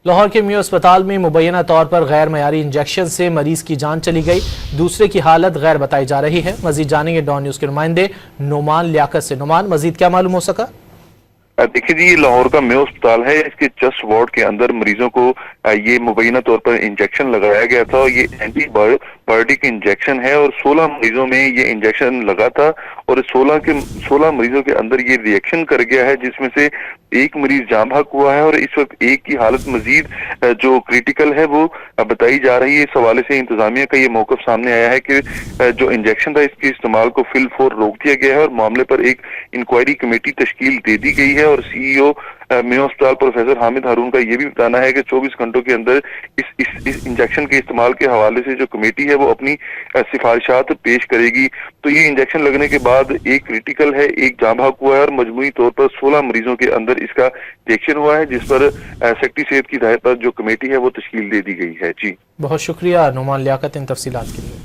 لاہور کے میو اسپتال میں مبینہ طور پر غیر معیاری انجیکشن سے مریض کی جان چلی گئی، دوسرے کی حالت غیر بتائی جا رہی ہے۔ مزید جانیں گے ڈان نیوز کے نمائندے نعمان لیاقت سے۔ نعمان، مزید کیا معلوم ہو سکا؟ دیکھیے جی، یہ لاہور کا میو اسپتال ہے، اس کے چسٹ وارڈ کے اندر مریضوں کو یہ مبینہ طور پر انجیکشن لگایا گیا تھا۔ یہ اینٹی بایوٹک انجیکشن ہے اور 16 مریضوں میں یہ انجیکشن لگا تھا اور 16 مریضوں کے اندر یہ ری ایکشن کر گیا ہے، جس میں سے ایک مریض جاں بحق ہوا ہے اور اس وقت ایک کی حالت مزید جو کریٹیکل ہے وہ بتائی جا رہی ہے۔ اس حوالے سے انتظامیہ کا یہ موقف سامنے آیا ہے کہ جو انجیکشن تھا اس کے استعمال کو فی الفور روک دیا گیا ہے اور معاملے پر ایک انکوائری کمیٹی تشکیل دے دی گئی ہے۔ اور سی ای او میو اسپتال پروفیسر حامد ہارون کا یہ بھی بتانا ہے کہ 24 گھنٹوں کے اندر اس انجیکشن کے استعمال کے حوالے سے جو کمیٹی ہے وہ اپنی سفارشات پیش کرے گی۔ تو یہ انجیکشن لگنے کے بعد ایک کریٹیکل ہے، ایک جاں بحق ہوا ہے اور مجموعی طور پر 16 مریضوں کے اندر اس کا ریئیکشن ہوا ہے، جس پر سیکٹری صحت کی ہدایت پر جو کمیٹی ہے وہ تشکیل دے دی گئی ہے۔ جی بہت شکریہ نعمان لیاقت ان تفصیلات کے لیے۔